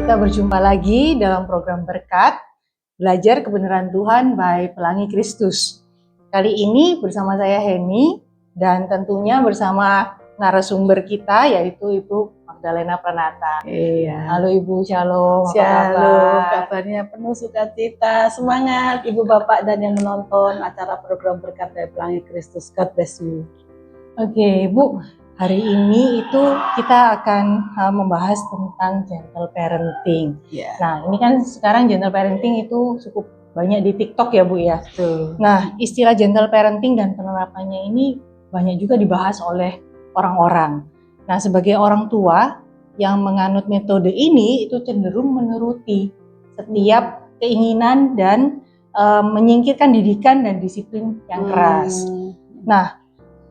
Kita berjumpa lagi dalam program Berkat, Belajar Kebenaran Tuhan by Pelangi Kristus. Kali ini bersama saya Heni dan tentunya bersama narasumber kita yaitu Ibu Magdalena Pranata. Iya. Halo Ibu, Shalom. Shalom, kabarnya penuh sukacita, semangat Ibu Bapak dan yang menonton acara program Berkat dari Pelangi Kristus. God bless you. Oke, Ibu. Hari ini itu kita akan membahas tentang gentle parenting. Yeah. Nah, ini kan sekarang gentle parenting itu cukup banyak di TikTok ya Bu ya. Betul. Nah, istilah gentle parenting dan penerapannya ini banyak juga dibahas oleh orang-orang. Nah, sebagai orang tua yang menganut metode ini itu cenderung menuruti setiap keinginan dan menyingkirkan didikan dan disiplin yang keras. Nah,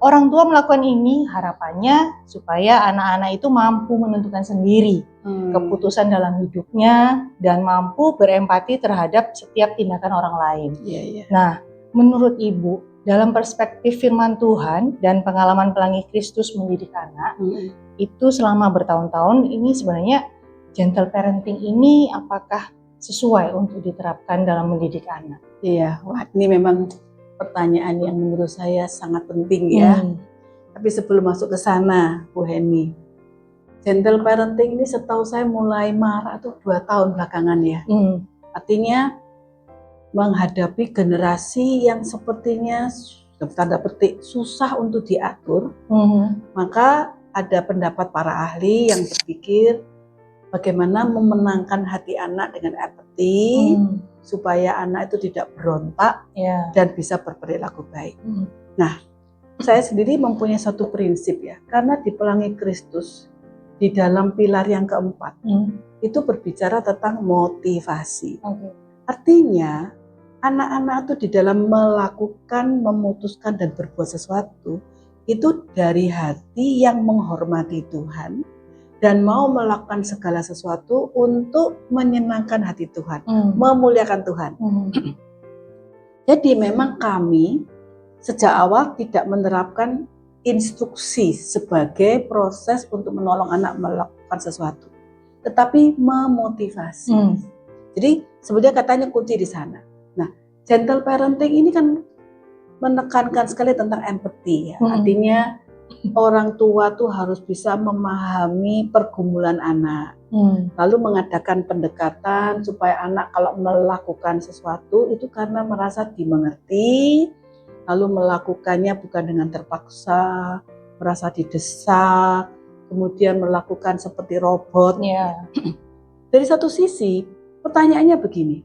orang tua melakukan ini harapannya supaya anak-anak itu mampu menentukan sendiri keputusan dalam hidupnya dan mampu berempati terhadap setiap tindakan orang lain. Nah, menurut Ibu, dalam perspektif firman Tuhan dan pengalaman Pelangi Kristus mendidik anak, itu selama bertahun-tahun ini sebenarnya gentle parenting ini apakah sesuai untuk diterapkan dalam mendidik anak? Iya, wah ini memang pertanyaan yang menurut saya sangat penting ya. Tapi sebelum masuk ke sana, Bu Heni, gentle parenting ini setahu saya mulai marak tuh 2 tahun belakangan ya. Artinya menghadapi generasi yang sepertinya tanda petik susah untuk diatur, maka ada pendapat para ahli yang berpikir bagaimana memenangkan hati anak dengan empati, supaya anak itu tidak berontak dan bisa berperilaku baik. Nah, saya sendiri mempunyai satu prinsip ya, karena di Pelangi Kristus di dalam pilar yang keempat itu berbicara tentang motivasi. Artinya anak-anak itu di dalam melakukan, memutuskan dan berbuat sesuatu itu dari hati yang menghormati Tuhan dan mau melakukan segala sesuatu untuk menyenangkan hati Tuhan, memuliakan Tuhan. Jadi memang kami sejak awal tidak menerapkan instruksi sebagai proses untuk menolong anak melakukan sesuatu, tetapi memotivasi. Jadi sebenarnya katanya kunci di sana. Nah, gentle parenting ini kan menekankan sekali tentang empati ya. Artinya orang tua tuh harus bisa memahami pergumulan anak, lalu mengadakan pendekatan supaya anak kalau melakukan sesuatu itu karena merasa dimengerti, lalu melakukannya bukan dengan terpaksa, merasa didesak, kemudian melakukan seperti robot. Dari satu sisi, pertanyaannya begini,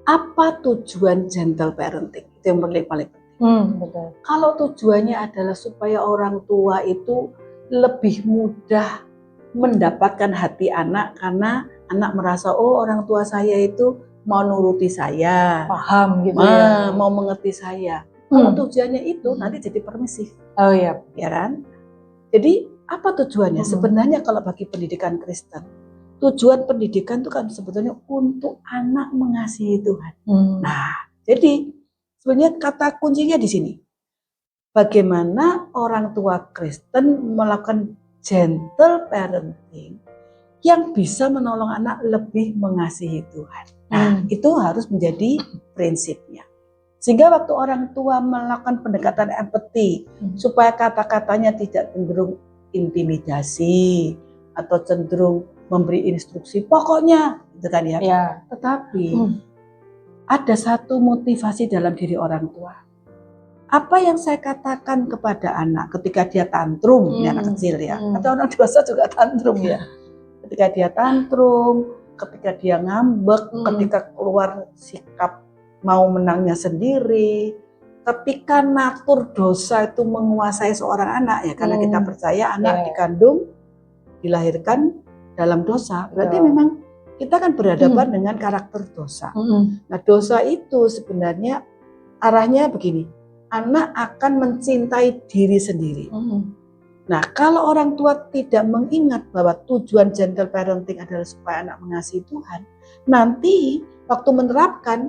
apa tujuan gentle parenting? Itu yang paling penting. Betul. Kalau tujuannya adalah supaya orang tua itu lebih mudah mendapatkan hati anak karena anak merasa oh orang tua saya itu mau nuruti saya, paham gitu ya, mau mengerti saya. Kalau tujuannya itu nanti jadi permisif. Oh iya, ya kan? Jadi apa tujuannya? Sebenarnya kalau bagi pendidikan Kristen, tujuan pendidikan itu kan sebetulnya untuk anak mengasihi Tuhan. Nah, jadi sebenarnya kata kuncinya di sini. Bagaimana orang tua Kristen melakukan gentle parenting yang bisa menolong anak lebih mengasihi Tuhan. Nah, itu harus menjadi prinsipnya. Sehingga waktu orang tua melakukan pendekatan empati, supaya kata-katanya tidak cenderung intimidasi atau cenderung memberi instruksi, pokoknya, gitu kan ya. Tetapi ada satu motivasi dalam diri orang tua. Apa yang saya katakan kepada anak ketika dia tantrum, anak kecil ya, atau orang dewasa juga tantrum ya. Ketika dia tantrum, ketika dia ngambek, ketika keluar sikap mau menangnya sendiri, ketika natur dosa itu menguasai seorang anak ya, karena kita percaya anak dikandung, dilahirkan dalam dosa, berarti memang kita kan berhadapan dengan karakter dosa. Nah, dosa itu sebenarnya arahnya begini, anak akan mencintai diri sendiri. Nah, kalau orang tua tidak mengingat bahwa tujuan gentle parenting adalah supaya anak mengasihi Tuhan, nanti waktu menerapkan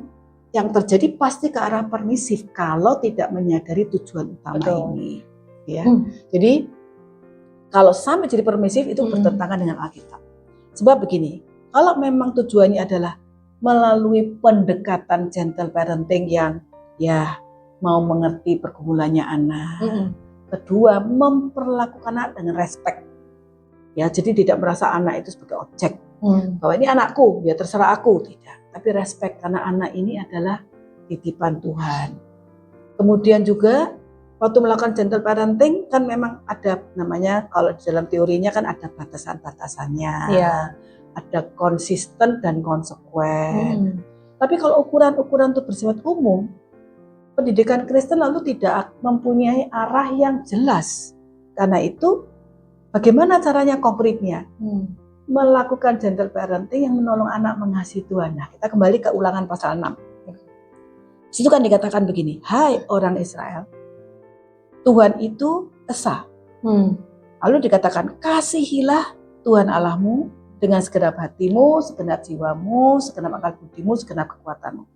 yang terjadi pasti ke arah permisif kalau tidak menyadari tujuan utama ini. Ya. Jadi kalau sampai jadi permisif itu bertentangan dengan Alkitab. Sebab begini, kalau memang tujuannya adalah melalui pendekatan gentle parenting yang ya mau mengerti pergumulannya anak. Kedua, memperlakukan anak dengan respect. Ya, jadi tidak merasa anak itu sebagai objek. Bahwa ini anakku, ya terserah aku, tidak. Tapi respect karena anak ini adalah titipan Tuhan. Kemudian juga waktu melakukan gentle parenting kan memang ada namanya, kalau di dalam teorinya kan ada batasan-batasannya. Iya. Ada konsisten dan konsekuen. Tapi kalau ukuran-ukuran itu bersifat umum, pendidikan Kristen lalu tidak mempunyai arah yang jelas. Karena itu bagaimana caranya konkretnya? Melakukan gentle parenting yang menolong anak mengasihi Tuhan. Nah, kita kembali ke Ulangan pasal 6. Situ kan dikatakan begini, hai orang Israel, Tuhan itu esa. Lalu dikatakan, kasihilah Tuhan Allahmu dengan segenap hatimu, segenap jiwamu, segenap akal budimu, segenap kekuatanmu.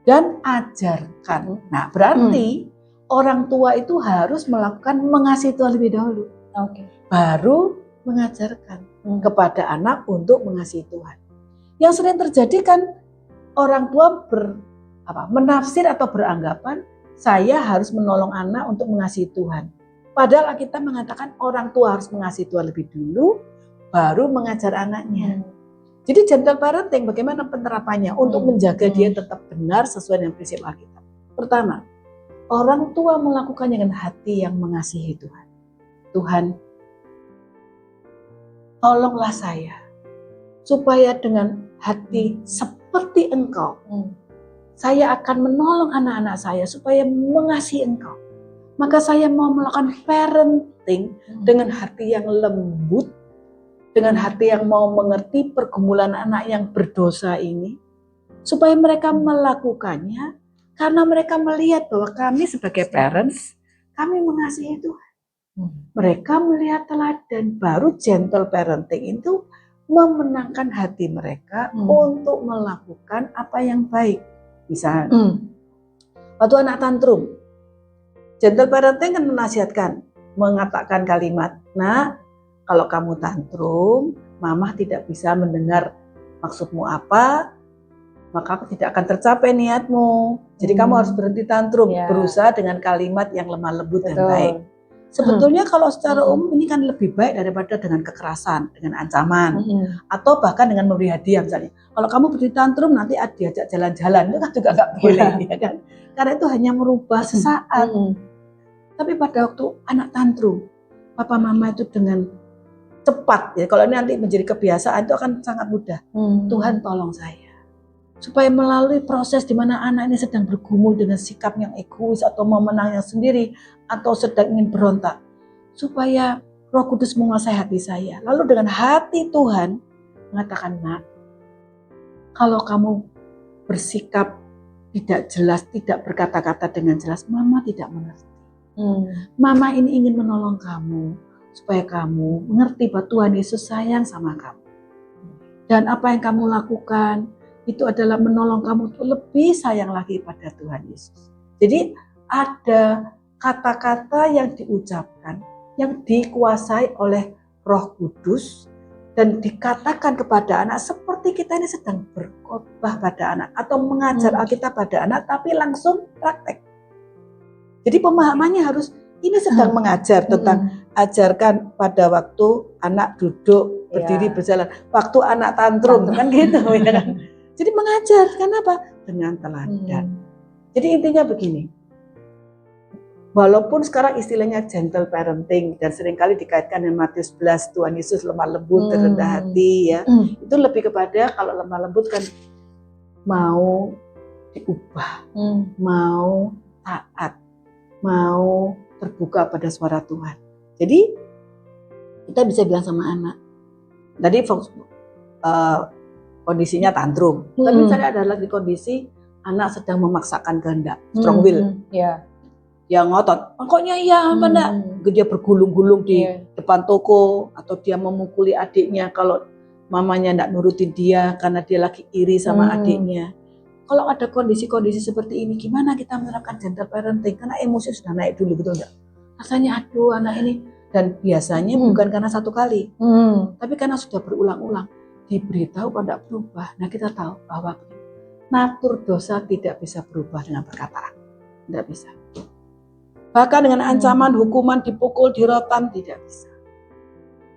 Dan ajarkan. Nah, berarti orang tua itu harus melakukan mengasihi Tuhan lebih dahulu. Baru mengajarkan kepada anak untuk mengasihi Tuhan. Yang sering terjadi kan orang tua menafsir atau beranggapan saya harus menolong anak untuk mengasihi Tuhan. Padahal kita mengatakan orang tua harus mengasihi Tuhan lebih dulu, baru mengajar anaknya. Jadi gentle parenting bagaimana penerapannya untuk menjaga dia tetap benar sesuai dengan prinsip Alkitab. Pertama, orang tua melakukannya dengan hati yang mengasihi Tuhan. Tuhan, tolonglah saya supaya dengan hati seperti Engkau, saya akan menolong anak-anak saya supaya mengasihi Engkau. Maka saya mau melakukan parenting dengan hati yang lembut, dengan hati yang mau mengerti pergumulan anak yang berdosa ini, supaya mereka melakukannya karena mereka melihat bahwa kami sebagai parents, kami mengasihi Tuhan. Mereka melihat teladan, baru gentle parenting itu memenangkan hati mereka untuk melakukan apa yang baik. Misalnya, waktu anak tantrum, gentle parenting kan menasihatkan, mengatakan kalimat, nak, kalau kamu tantrum, mama tidak bisa mendengar maksudmu apa, maka tidak akan tercapai niatmu. Jadi kamu harus berhenti tantrum, berusaha dengan kalimat yang lemah lembut dan baik. Sebetulnya kalau secara umum ini kan lebih baik daripada dengan kekerasan, dengan ancaman, atau bahkan dengan memberi hadiah misalnya. Kalau kamu berhenti tantrum nanti diajak jalan-jalan, itu kan juga nggak boleh, ya kan? Karena itu hanya merubah sesaat. Tapi pada waktu anak tantrum, papa mama itu dengan cepat, ya kalau ini nanti menjadi kebiasaan itu akan sangat mudah. Tuhan tolong saya, supaya melalui proses di mana anak ini sedang bergumul dengan sikap yang egois atau mau menangnya sendiri atau sedang ingin berontak, supaya Roh Kudus menguasai hati saya. Lalu dengan hati Tuhan mengatakan, nak, kalau kamu bersikap tidak jelas, tidak berkata-kata dengan jelas, mama tidak mengerti. Mama ini ingin menolong kamu supaya kamu mengerti bahwa Tuhan Yesus sayang sama kamu. Dan apa yang kamu lakukan itu adalah menolong kamu untuk lebih sayang lagi pada Tuhan Yesus. Jadi ada kata-kata yang diucapkan, yang dikuasai oleh Roh Kudus dan dikatakan kepada anak seperti kita ini sedang berkhotbah pada anak atau mengajar Alkitab pada anak, tapi langsung praktek. Jadi pemahamannya harus ini sedang mengajar tentang ajarkan pada waktu anak duduk, berdiri, berjalan, waktu anak tantrum, kan gitu ya kan. Jadi mengajar, kenapa? Dengan teladan. Jadi intinya begini, walaupun sekarang istilahnya gentle parenting dan seringkali dikaitkan dengan Matius 11, Tuhan Yesus lemah lembut, rendah hati, ya, itu lebih kepada kalau lemah lembut kan mau diubah, mau taat, mau terbuka pada suara Tuhan. Jadi kita bisa bilang sama anak, tadi kondisinya tantrum, tapi misalnya ada lagi kondisi anak sedang memaksakan kehendak, strong will, yang ngotot, pokoknya iya apa enggak, dia bergulung-gulung di depan toko, atau dia memukuli adiknya kalau mamanya enggak nurutin dia karena dia lagi iri sama adiknya. Kalau ada kondisi-kondisi seperti ini, gimana kita menerapkan gentle parenting? Karena emosi sudah naik dulu, betul enggak? Rasanya aduh anak ini, dan biasanya bukan karena satu kali, tapi karena sudah berulang-ulang. diberitahu kok tidak berubah. Nah kita tahu bahwa natur dosa tidak bisa berubah dengan perkataan. Tidak bisa. Bahkan dengan ancaman, hukuman, dipukul, dirotan, tidak bisa.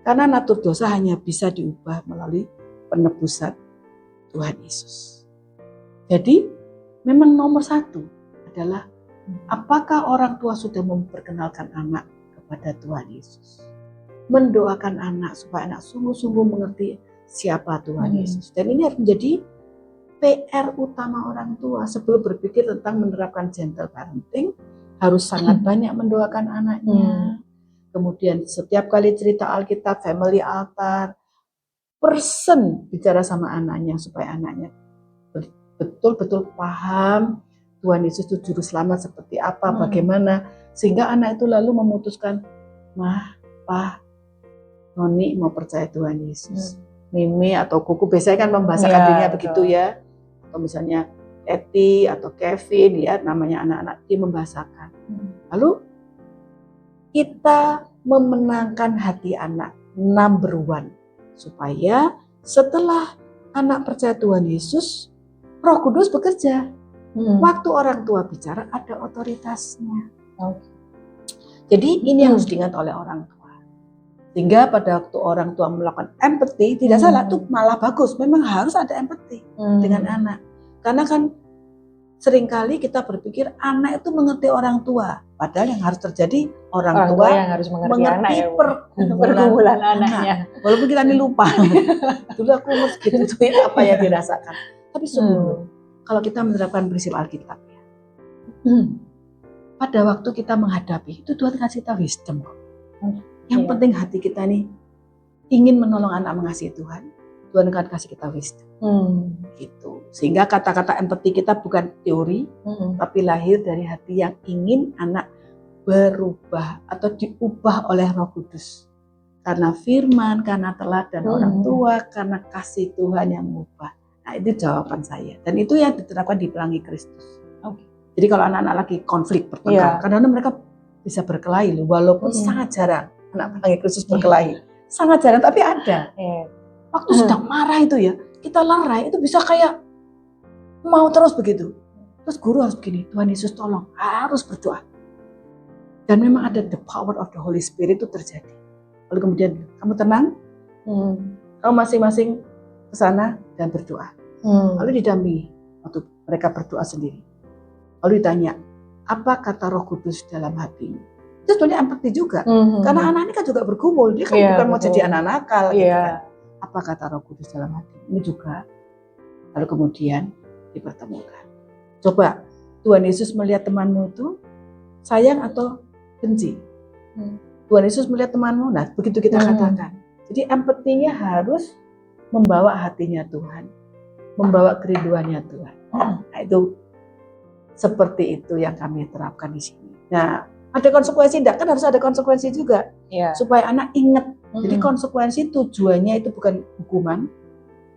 Karena natur dosa hanya bisa diubah melalui penebusan Tuhan Yesus. Jadi memang nomor satu adalah apakah orang tua sudah memperkenalkan anak kepada Tuhan Yesus. Mendoakan anak supaya anak sungguh-sungguh mengerti siapa Tuhan Yesus. Dan ini harus menjadi PR utama orang tua sebelum berpikir tentang menerapkan gentle parenting. Harus sangat banyak mendoakan anaknya. Kemudian setiap kali cerita Alkitab, family altar, bicara sama anaknya supaya anaknya betul-betul paham Tuhan Yesus itu juru selamat seperti apa, bagaimana, sehingga anak itu lalu memutuskan, Mah, Pak, Noni mau percaya Tuhan Yesus. Mimi atau Kuku biasanya kan membahasakan dirinya begitu ya, atau misalnya Eti atau Kevin ya, namanya anak-anak dia membahasakan. Lalu kita memenangkan hati anak, number one, supaya setelah anak percaya Tuhan Yesus, Roh Kudus bekerja. Waktu orang tua bicara ada otoritasnya. Jadi ini harus diingat oleh orang tua. Sehingga pada waktu orang tua melakukan empati, tidak salah, itu malah bagus. Memang harus ada empati dengan anak. Karena kan seringkali kita berpikir anak itu mengerti orang tua. Padahal yang harus terjadi orang tua yang harus mengerti anak ya, pergumulan anaknya. Walaupun kita ini lupa. Dulu aku umur segitu itu apa yang dirasakan. Tapi sungguh, kalau kita menerapkan prinsip Alkitab ya, pada waktu kita menghadapi itu Tuhan kasih kita wisdom kok. Yang penting hati kita nih ingin menolong anak mengasihi Tuhan. Tuhan akan kasih kita wisdom. Gitu. Sehingga kata-kata empati kita bukan teori, tapi lahir dari hati yang ingin anak berubah atau diubah oleh Roh Kudus. Karena firman, karena teladan orang tua, karena kasih Tuhan yang mengubah. Nah itu jawaban saya. Dan itu yang diterapkan di Pelangi Kristus. Jadi kalau anak-anak lagi konflik bertengkar, kadang-kadang mereka bisa berkelahi, walaupun sangat jarang anak Pelangi Kristus berkelahi. Sangat jarang, tapi ada. Waktu sedang marah itu ya, kita lerai itu bisa kayak mau terus begitu. Terus guru harus begini, Tuhan Yesus tolong, harus berdoa. Dan memang ada the power of the Holy Spirit itu terjadi. Lalu kemudian kamu tenang, kamu masing-masing ke sana dan berdoa. Lalu didampingi waktu mereka berdoa sendiri. Lalu ditanya, apa kata Roh Kudus dalam hatimu? Itu sebenarnya empati juga. Karena anak ini kan juga bergumul, dia kan bukan mau jadi anak nakal gitu kan. Apa kata Roh Kudus dalam hati? Ini juga. Lalu kemudian dipertemukan. Coba Tuhan Yesus melihat temanmu itu sayang atau benci? Tuhan Yesus melihat temanmu, nah begitu kita katakan. Jadi empatinya harus membawa hatinya Tuhan, membawa kerinduannya Tuhan. Nah itu seperti itu yang kami terapkan di sini. Nah ada konsekuensi, enggak kan harus ada konsekuensi juga supaya anak ingat. Jadi konsekuensi tujuannya itu bukan hukuman.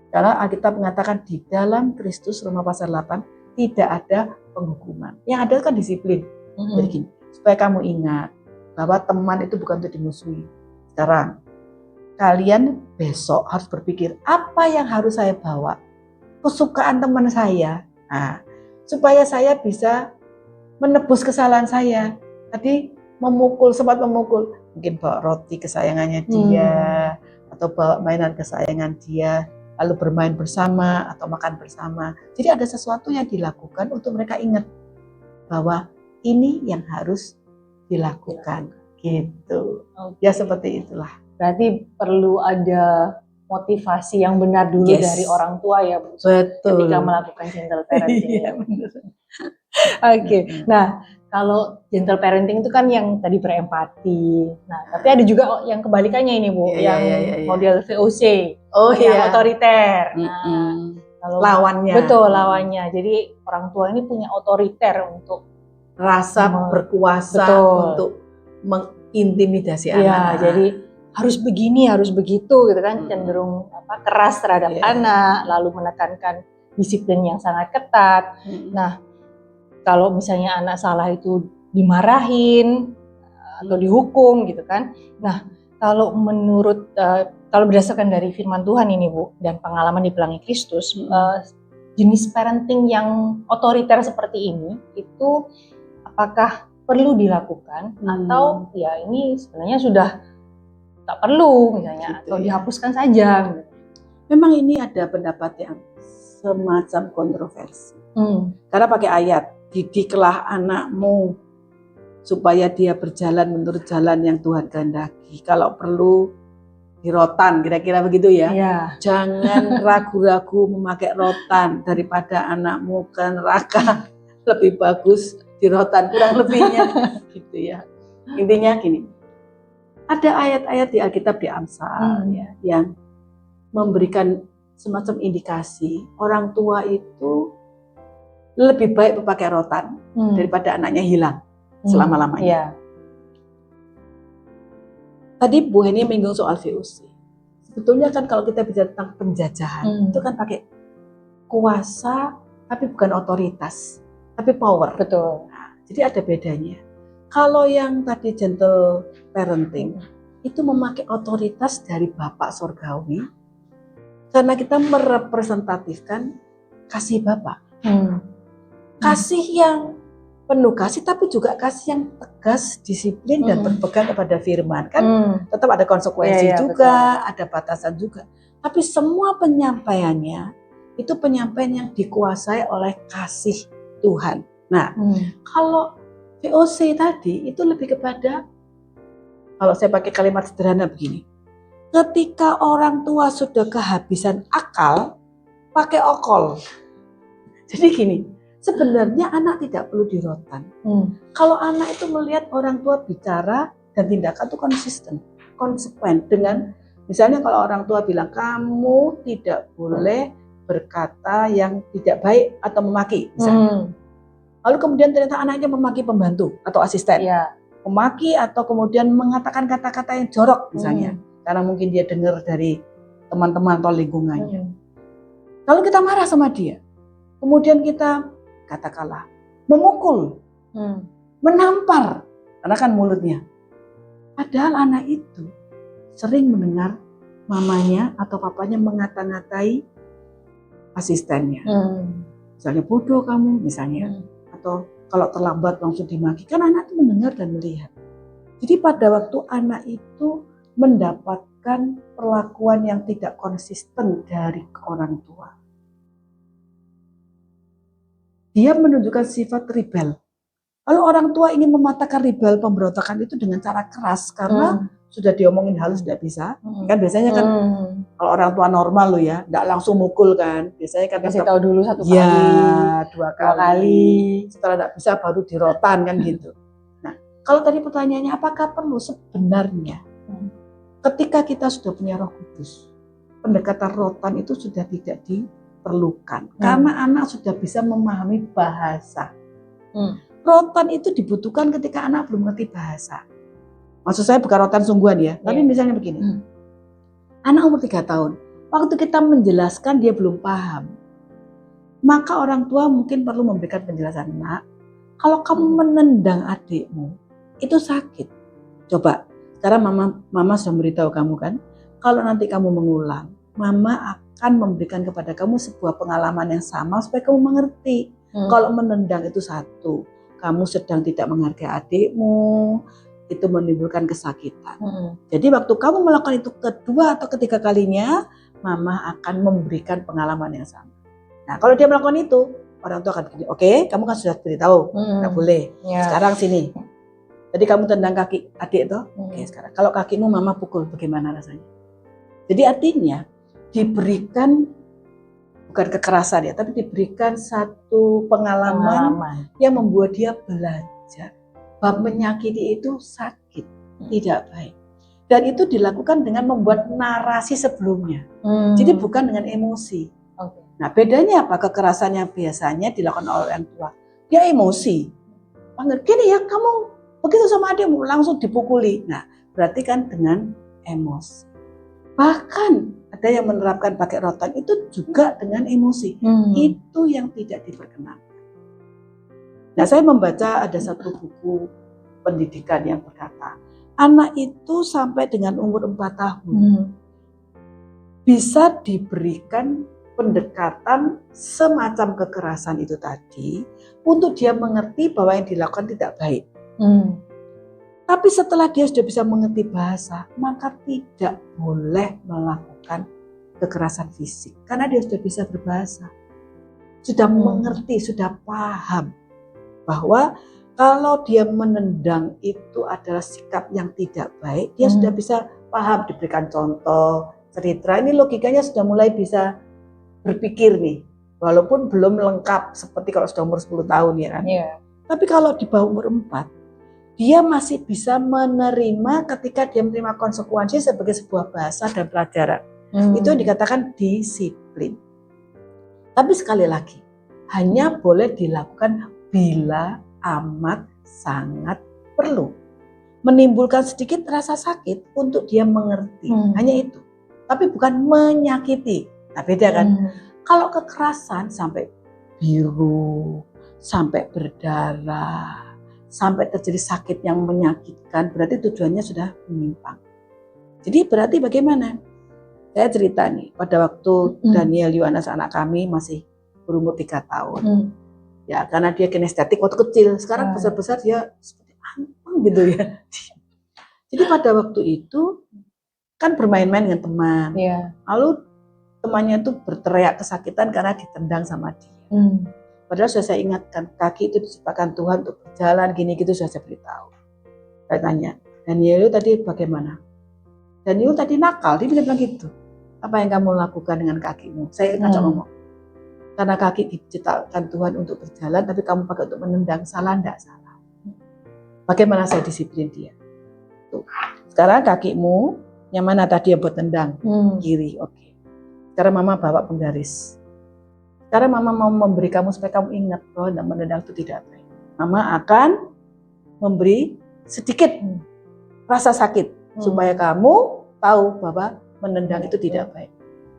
Karena Alkitab mengatakan di dalam Kristus, Roma pasal 8, tidak ada penghukuman. Yang ada kan disiplin. Jadi gini, supaya kamu ingat bahwa teman itu bukan untuk dimusuhi. Sekarang, kalian besok harus berpikir, apa yang harus saya bawa? Kesukaan teman saya. Nah, supaya saya bisa menebus kesalahan saya. Tadi sempat memukul, mungkin bawa roti kesayangannya dia, atau bawa mainan kesayangan dia, lalu bermain bersama atau makan bersama. Jadi ada sesuatu yang dilakukan untuk mereka ingat bahwa ini yang harus dilakukan, gitu. Ya seperti itulah. Berarti perlu ada motivasi yang benar dulu dari orang tua ya, Bu. Betul. Ketika melakukan gentle parenting. Iya, benar. Oke. Nah, kalau gentle parenting itu kan yang tadi berempati. Nah, tapi ada juga yang kebalikannya ini, Bu, yang model VOC. Yang otoriter. Nah, kalau lawannya. Betul, lawannya. Jadi orang tua ini punya otoriter untuk rasa berkuasa, untuk mengintimidasi anak. Iya, jadi harus begini, harus begitu gitu kan, cenderung keras terhadap anak, lalu menekankan disiplin yang sangat ketat. Nah, kalau misalnya anak salah itu dimarahin atau dihukum gitu kan. Nah, kalau menurut kalau berdasarkan dari firman Tuhan ini Bu dan pengalaman di Pelangi Kristus, jenis parenting yang otoriter seperti ini itu apakah perlu dilakukan atau ya ini sebenarnya sudah tak perlu misalnya Gitu atau ya. dihapuskan saja. Memang ini ada pendapat yang semacam kontroversi. Karena pakai ayat, didiklah anakmu supaya dia berjalan menurut jalan yang Tuhan kehendaki. Kalau perlu dirotan, kira-kira begitu ya. Iya. Jangan ragu-ragu memakai rotan daripada anakmu ke neraka. Lebih bagus dirotan, kurang lebihnya gitu ya. Intinya gini, ada ayat-ayat di Alkitab di Amsal ya, yang memberikan semacam indikasi orang tua itu lebih baik memakai rotan daripada anaknya hilang selama-lamanya. Iya. Tadi Bu Heni menyinggung soal VOC. Sebetulnya kan kalau kita bicara tentang penjajahan, itu kan pakai kuasa, tapi bukan otoritas, tapi power. Betul. Nah, jadi ada bedanya. Kalau yang tadi gentle parenting, itu memakai otoritas dari Bapak Surgawi, karena kita merepresentatifkan kasih Bapak. Kasih yang penuh kasih, tapi juga kasih yang tegas, disiplin, dan berpegang kepada firman. Kan tetap ada konsekuensi juga, betul. Ada batasan juga. Tapi semua penyampaiannya, itu penyampaian yang dikuasai oleh kasih Tuhan. Nah, kalau VOC tadi, itu lebih kepada, kalau saya pakai kalimat sederhana begini, ketika orang tua sudah kehabisan akal, pakai okol. Jadi gini, sebenarnya anak tidak perlu dirotan. Kalau anak itu melihat orang tua bicara dan tindakan itu konsisten, konsekuen dengan, misalnya kalau orang tua bilang kamu tidak boleh berkata yang tidak baik atau memaki, misalnya. Lalu kemudian ternyata anaknya memaki pembantu atau asisten, memaki atau kemudian mengatakan kata-kata yang jorok, misalnya, karena mungkin dia dengar dari teman-teman atau lingkungannya. Lalu kita marah sama dia, kemudian kita katakanlah memukul, menampar, karena kan mulutnya. Padahal anak itu sering mendengar mamanya atau papanya mengata-ngatai asistennya. Misalnya bodoh kamu, misalnya. Atau kalau terlambat langsung dimaki. Kan anak itu mendengar dan melihat. Jadi pada waktu anak itu mendapatkan perlakuan yang tidak konsisten dari orang tua, dia menunjukkan sifat rebel. Lalu orang tua ingin mematahkan rebel pemberontakan itu dengan cara keras karena sudah diomongin halus tidak bisa. Kan biasanya kan kalau orang tua normal lo ya, tidak langsung mukul kan. Biasanya kan kasih tahu dulu satu kali, dua kali. Setelah tidak bisa baru dirotan kan gitu. Nah, kalau tadi pertanyaannya apakah perlu, sebenarnya ketika kita sudah punya Roh Kudus, pendekatan rotan itu sudah tidak diperlukan karena anak sudah bisa memahami bahasa. Rotan itu dibutuhkan ketika anak belum mengerti bahasa. Maksud saya bukan rotan sungguhan ya, tapi misalnya begini. Anak umur 3 tahun, waktu kita menjelaskan dia belum paham, maka orang tua mungkin perlu memberikan penjelasan. Nak, kalau kamu menendang adikmu, itu sakit. Coba, sekarang mama sudah memberitahu kamu kan, kalau nanti kamu mengulang, mama akan memberikan kepada kamu sebuah pengalaman yang sama supaya kamu mengerti. Kalau menendang itu satu, kamu sedang tidak menghargai adikmu, itu menimbulkan kesakitan. Jadi waktu kamu melakukan itu kedua atau ketiga kalinya, mama akan memberikan pengalaman yang sama. Nah, kalau dia melakukan itu, orang tua akan begini, oke, kamu kan sudah beritahu, nggak boleh. Sekarang sini. Jadi kamu tendang kaki adik itu, oke, sekarang kalau kakimu mama pukul, bagaimana rasanya? Jadi artinya diberikan bukan kekerasan ya, tapi diberikan satu pengalaman yang membuat dia belajar. Bab menyakiti itu sakit, tidak baik. Dan itu dilakukan dengan membuat narasi sebelumnya. Jadi bukan dengan emosi. Nah, bedanya apa? Kekerasan yang biasanya dilakukan oleh orang tua, dia emosi. Panggil, gini ya, kamu begitu sama adikmu, langsung dipukuli. Nah, berarti kan dengan emosi. Bahkan ada yang menerapkan pakai rotan itu juga dengan emosi. Itu yang tidak diperkenankan. Nah, saya membaca ada satu buku pendidikan yang berkata, anak itu sampai dengan umur 4 tahun bisa diberikan pendekatan semacam kekerasan itu tadi untuk dia mengerti bahwa yang dilakukan tidak baik. Tapi setelah dia sudah bisa mengerti bahasa, maka tidak boleh melakukan kekerasan fisik karena dia sudah bisa berbahasa, sudah mengerti, sudah paham bahwa kalau dia menendang itu adalah sikap yang tidak baik. Dia sudah bisa paham, diberikan contoh, cerita. Ini logikanya sudah mulai bisa berpikir nih, walaupun belum lengkap seperti kalau sudah umur 10 tahun ya kan. Tapi kalau di bawah umur 4, dia masih bisa menerima ketika dia menerima konsekuensi sebagai sebuah bahasa dan pelajaran. Itu yang dikatakan disiplin. Tapi sekali lagi, hanya boleh dilakukan bila amat sangat perlu. Menimbulkan sedikit rasa sakit untuk dia mengerti. Hanya itu. Tapi bukan menyakiti. Nah, beda kan? Kalau kekerasan sampai biru, sampai berdarah, sampai terjadi sakit yang menyakitkan, berarti tujuannya sudah menyimpang. Jadi berarti bagaimana? Saya cerita nih, pada waktu Daniel Yohanes anak kami masih berumur 3 tahun. Ya, karena dia kinestetik waktu kecil, sekarang besar-besar dia seperti anteng gitu ya. Jadi pada waktu itu kan bermain-main dengan teman. Lalu temannya itu berteriak kesakitan karena ditendang sama dia. Padahal sudah saya ingatkan, kaki itu diciptakan Tuhan untuk berjalan gini gitu, sudah saya beritahu. Saya tanya, Daniel tadi bagaimana? Daniel tadi nakal, dia bilang gitu. Apa yang kamu lakukan dengan kakimu? Saya ngajak ngomong. Karena kaki diciptakan Tuhan untuk berjalan, tapi kamu pakai untuk menendang, salah enggak? Salah. Bagaimana saya disiplin dia? Tuh. Sekarang kakimu, yang mana tadi yang buat tendang? Kiri, oke. Sekarang mama bawa penggaris. Sekarang mama mau memberi kamu supaya kamu ingat bahwa menendang itu tidak baik. Mama akan memberi sedikit rasa sakit supaya kamu tahu bahwa menendang itu tidak baik.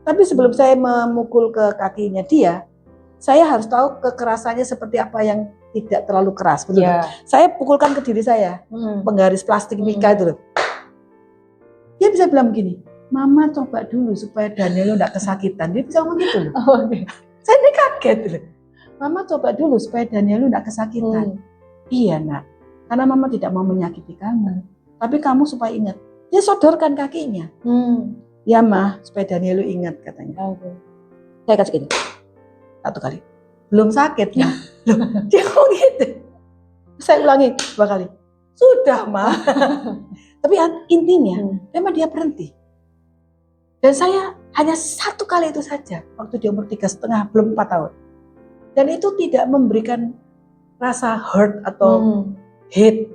Tapi sebelum saya memukul ke kakinya dia, saya harus tahu kekerasannya seperti apa yang tidak terlalu keras. Betul? Saya pukulkan ke diri saya, penggaris plastik mika itu loh. Dia bisa bilang begini, Mama coba dulu supaya Daniel enggak kesakitan. Dia bisa ngomong gitu loh. Saya ini kaget loh. Mama coba dulu supaya Daniel enggak kesakitan. Iya nak, karena Mama tidak mau menyakiti kamu. Tapi kamu supaya ingat, dia sodorkan kakinya. Ya mah, supaya Daniel ingat katanya. Saya kasih gini, 1 kali. Belum sakit ya. Dia ngomong gitu. Saya ulangi 2 kali. Sudah mah. Tapi intinya, memang dia berhenti. Dan saya hanya 1 kali itu saja. Waktu dia umur 3,5, belum 4 tahun. Dan itu tidak memberikan rasa hurt atau hate.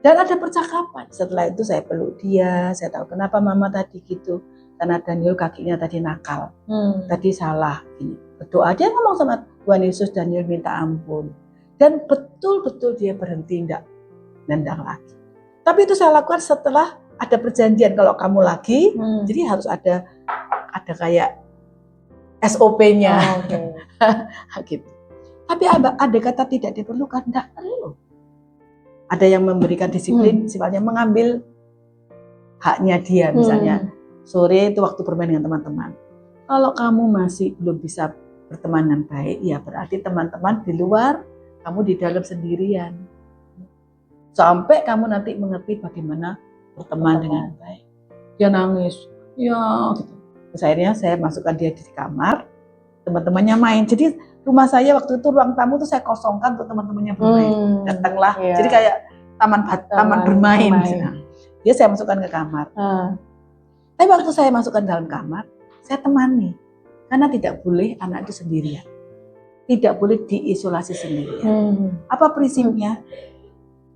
Dan ada percakapan. Setelah itu saya peluk dia, saya tahu kenapa mama tadi gitu. Karena Daniel kakinya tadi nakal, tadi salah. Gini. Berdoa, dia ngomong sama Tuhan Yesus, Daniel minta ampun. Dan betul-betul dia berhenti enggak nendang lagi. Tapi itu saya lakukan setelah ada perjanjian kalau kamu lagi, jadi harus ada kayak SOP-nya. Gitu. Tapi ada kata tidak diperlukan, enggak perlu. Ada yang memberikan disiplin, sifatnya mengambil haknya dia. Misalnya, sore itu waktu bermain dengan teman-teman. Kalau kamu masih belum bisa berteman dengan baik, ya berarti teman-teman di luar, kamu di dalam sendirian. Sampai kamu nanti mengerti bagaimana berteman dengan baik. Dia nangis, ya gitu. Terus akhirnya saya masukkan dia di kamar, teman-temannya main. Jadi rumah saya waktu itu ruang tamu tuh saya kosongkan untuk teman-temannya bermain. Datanglah, jadi kayak taman bermain. Dia saya masukkan ke kamar. Tapi waktu saya masukkan dalam kamar, saya temani. Karena tidak boleh anak itu sendirian. Tidak boleh diisolasi sendirian. Apa prinsipnya?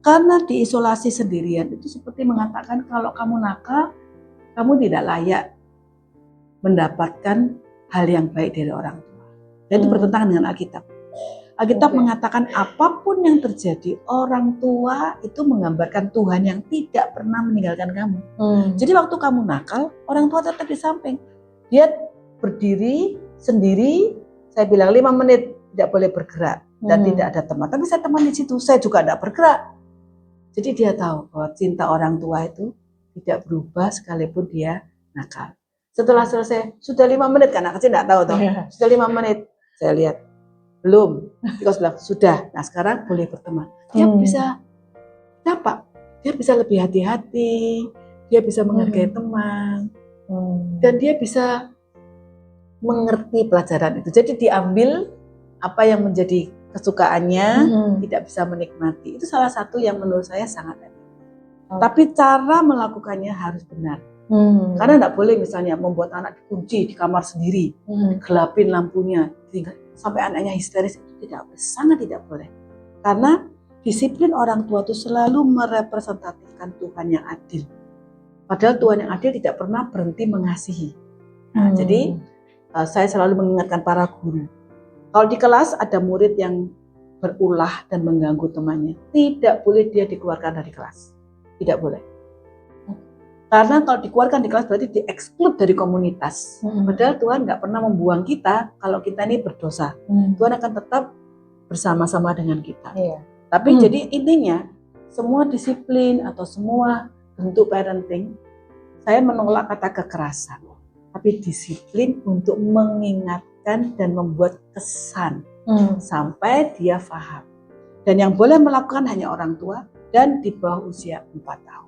Karena diisolasi sendirian itu seperti mengatakan kalau kamu nakal, kamu tidak layak mendapatkan hal yang baik dari orang tua. Dan itu bertentangan dengan Alkitab. Alkitab mengatakan apapun yang terjadi, orang tua itu menggambarkan Tuhan yang tidak pernah meninggalkan kamu. Jadi waktu kamu nakal, orang tua tetap di samping. Dia berdiri sendiri, saya bilang 5 menit tidak boleh bergerak dan tidak ada teman. Tapi saya teman di situ, saya juga tidak bergerak. Jadi dia tahu bahwa cinta orang tua itu tidak berubah sekalipun dia nakal. Setelah selesai, sudah 5 menit kan, anak kecil nggak tahu toh. Sudah 5 menit, saya lihat belum. Dia bilang sudah. Nah sekarang boleh berteman. Dia bisa apa? Dia bisa lebih hati-hati, dia bisa menghargai teman, dan dia bisa mengerti pelajaran itu. Jadi diambil apa yang menjadi kesukaannya, tidak bisa menikmati. Itu salah satu yang menurut saya sangat efektif. Tapi cara melakukannya harus benar. Karena tidak boleh misalnya membuat anak dikunci di kamar sendiri, gelapin lampunya, sampai anaknya histeris. Itu tidak boleh, sangat tidak boleh. Karena disiplin orang tua itu selalu merepresentatifkan Tuhan yang adil. Padahal Tuhan yang adil tidak pernah berhenti mengasihi. Nah, jadi saya selalu mengingatkan para guru. Kalau di kelas ada murid yang berulah dan mengganggu temannya, tidak boleh dia dikeluarkan dari kelas. Tidak boleh. Karena kalau dikeluarkan di kelas berarti di-exclude dari komunitas. Padahal Tuhan nggak pernah membuang kita kalau kita ini berdosa. Tuhan akan tetap bersama-sama dengan kita. Tapi jadi intinya, semua disiplin atau semua bentuk parenting, saya menolak kata kekerasan. Tapi disiplin untuk mengingatkan dan membuat kesan sampai dia paham. Dan yang boleh melakukan hanya orang tua dan di bawah usia 4 tahun.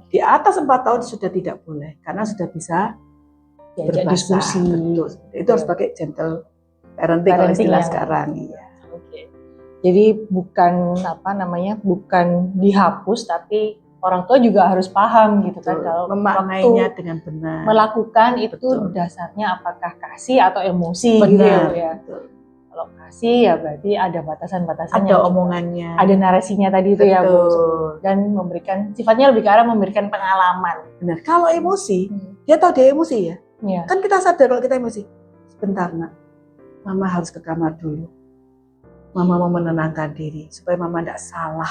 Di atas 4 tahun sudah tidak boleh karena sudah bisa berbahasa. Diskusi. Betul. Itu harus pakai gentle parenting kalau istilah sekarang. Iya. Jadi bukan bukan dihapus, tapi orang tua juga harus paham gitu kan, kalau memaknainya dengan benar. Melakukan itu dasarnya apakah kasih atau emosi. Benar, gitu ya. Betul. Kalau kasih ya berarti ada batasan-batasannya. Ada omongannya. Ada narasinya tadi itu ya Bu. Dan memberikan, sifatnya lebih ke arah memberikan pengalaman. Benar. Kalau emosi, dia tahu dia emosi ya. Kan kita sadar kalau kita emosi. Sebentar nak, mama harus ke kamar dulu. Mama mau menenangkan diri supaya mama tidak salah.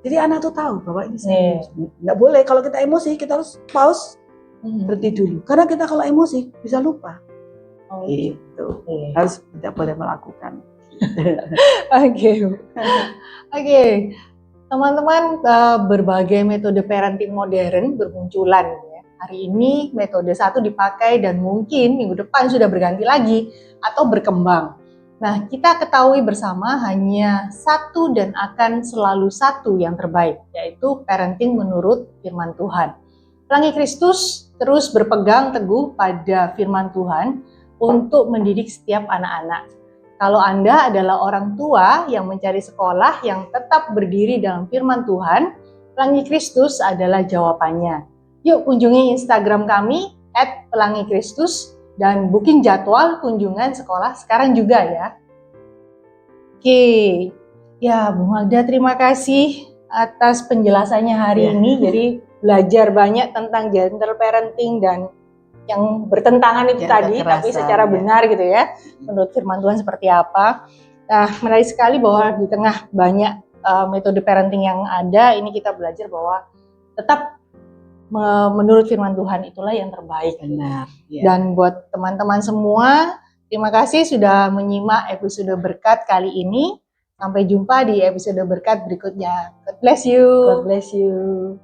Jadi anak tuh tahu bahwa ini serius. Nggak boleh kalau kita emosi kita harus pause, berhenti dulu. Karena kita kalau emosi bisa lupa. Gitu. Harus tidak boleh melakukan. Oke. Teman-teman, berbagai metode parenting modern bermunculan ya. Hari ini metode 1 dipakai dan mungkin minggu depan sudah berganti lagi atau berkembang. Nah, kita ketahui bersama hanya satu dan akan selalu satu yang terbaik, yaitu parenting menurut firman Tuhan. Pelangi Kristus terus berpegang teguh pada firman Tuhan untuk mendidik setiap anak-anak. Kalau Anda adalah orang tua yang mencari sekolah yang tetap berdiri dalam firman Tuhan, Pelangi Kristus adalah jawabannya. Yuk kunjungi Instagram kami @pelangikristus dan booking jadwal kunjungan sekolah sekarang juga ya. Oke, ya Bu Magda terima kasih atas penjelasannya hari ini. Jadi belajar banyak tentang gentle parenting dan yang bertentangan itu tadi, tapi secara benar gitu ya, menurut firman Tuhan seperti apa. Nah, menarik sekali bahwa di tengah banyak metode parenting yang ada, ini kita belajar bahwa tetap menurut firman Tuhan itulah yang terbaik. Benar. Dan buat teman-teman semua, terima kasih sudah menyimak episode berkat kali ini. Sampai jumpa di episode berkat berikutnya. God bless you. God bless you.